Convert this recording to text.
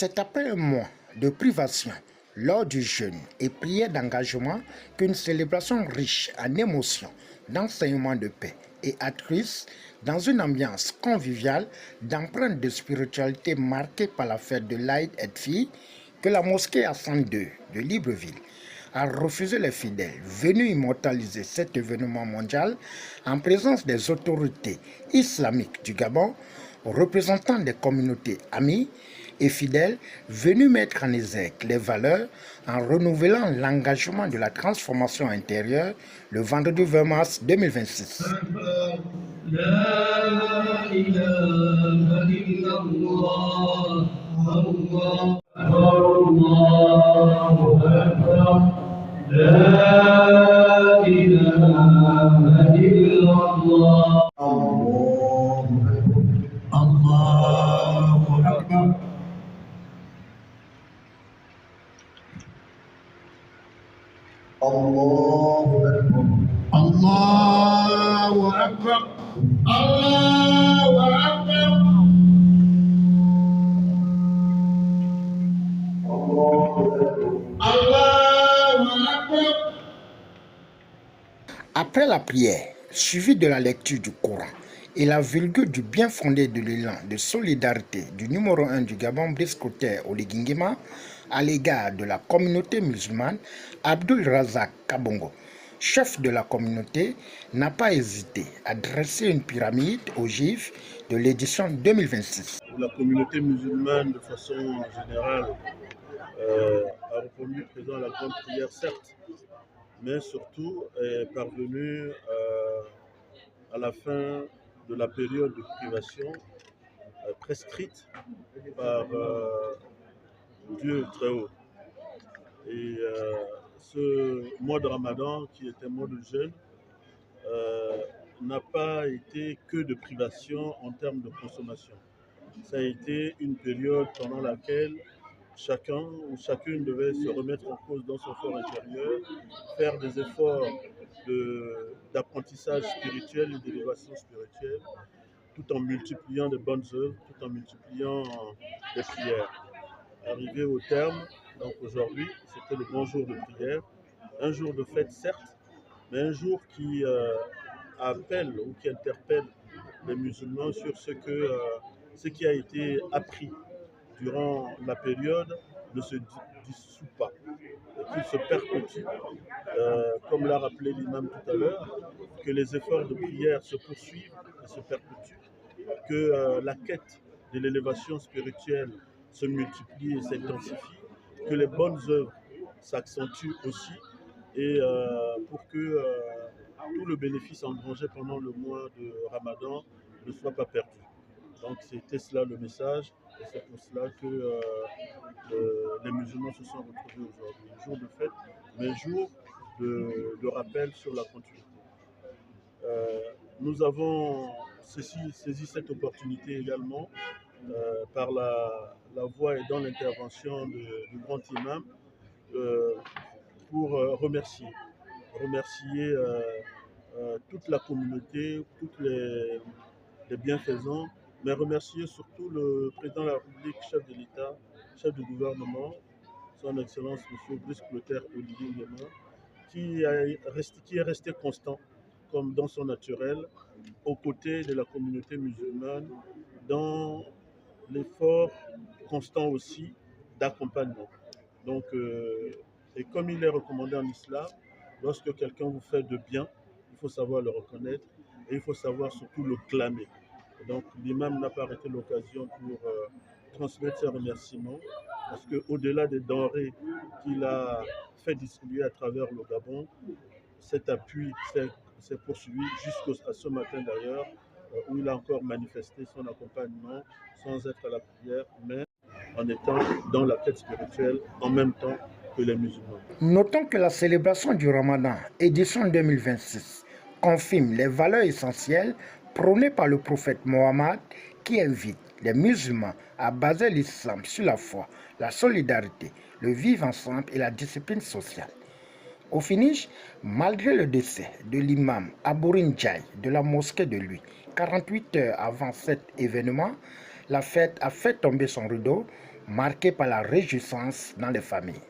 C'est après un mois de privation, lors du jeûne et prière d'engagement, qu'une célébration riche en émotions, d'enseignements de paix et altruisme, dans une ambiance conviviale, d'empreintes de spiritualité marquée par la fête de l'Aïd el-Fitr, que la mosquée Hassan II de Libreville a refusé les fidèles venus immortaliser cet événement mondial en présence des autorités islamiques du Gabon, représentants des communautés amies et fidèles venus mettre en exergue les valeurs en renouvelant l'engagement de la transformation intérieure le vendredi 20 mars 2026. Allahu Akbar. Allahu Akbar. Allahu Akbar. Après la prière, suivie de la lecture du Coran et la vulgure du bien fondé de l'élan de solidarité du numéro 1 du Gabon, Brice Clotaire Oligui-Nguema, à l'égard de la communauté musulmane, Abdul Razak Kabongo, chef de la communauté, n'a pas hésité à dresser une pyramide aux Juifs de l'édition 2026. La communauté musulmane, de façon générale, a répondu présent à la grande prière, certes, mais surtout est parvenue à la fin de la période de privation prescrite par Dieu très haut. Et ce mois de Ramadan, qui était un mois de jeûne, n'a pas été que de privation en termes de consommation. Ça a été une période pendant laquelle chacun ou chacune devait se remettre en cause dans son fort intérieur, faire des efforts d'apprentissage spirituel et d'élévation spirituelle, tout en multipliant des bonnes œuvres, tout en multipliant des prières. Arrivé au terme, donc aujourd'hui, c'était le grand jour de prière, un jour de fête certes, mais un jour qui appelle ou qui interpelle les musulmans sur ce qui a été appris durant la période ne se dissout pas, et qu'il se perpétue, comme l'a rappelé l'imam tout à l'heure, que les efforts de prière se poursuivent et se perpétuent, que la quête de l'élévation spirituelle se multiplie et s'intensifie, que les bonnes œuvres s'accentuent aussi, et pour que tout le bénéfice engrangé pendant le mois de Ramadan ne soit pas perdu. Donc c'était cela le message, et c'est pour cela que les musulmans se sont retrouvés aujourd'hui. Un jour de fête, mais un jour de rappel sur la continuité. Nous avons saisi cette opportunité également par la voix et dans l'intervention du grand imam pour remercier toute la communauté, tous les bienfaisants, mais remercier surtout le président de la République, chef de l'État, chef du gouvernement, son Excellence M. Brice Clotaire Oligui-Nguema, qui est resté constant, comme dans son naturel, aux côtés de la communauté musulmane, dans l'effort constant aussi d'accompagnement. Donc, et comme il est recommandé en islam, lorsque quelqu'un vous fait de bien, il faut savoir le reconnaître et il faut savoir surtout le clamer. Et donc l'imam n'a pas arrêté l'occasion pour transmettre ses remerciements, parce qu'au-delà des denrées qu'il a fait distribuer à travers le Gabon, cet appui s'est poursuivi jusqu'à ce matin d'ailleurs, où il a encore manifesté son accompagnement sans être à la prière, mais en étant dans la quête spirituelle en même temps que les musulmans. Notons que la célébration du Ramadan, édition 2026, confirme les valeurs essentielles prônées par le prophète Mohammed, qui invite les musulmans à baser l'islam sur la foi, la solidarité, le vivre ensemble et la discipline sociale. Au finish, malgré le décès de l'imam Abourin Ndiaye de la mosquée de Lui, 48 heures avant cet événement, la fête a fait tomber son rideau marqué par la réjouissance dans les familles.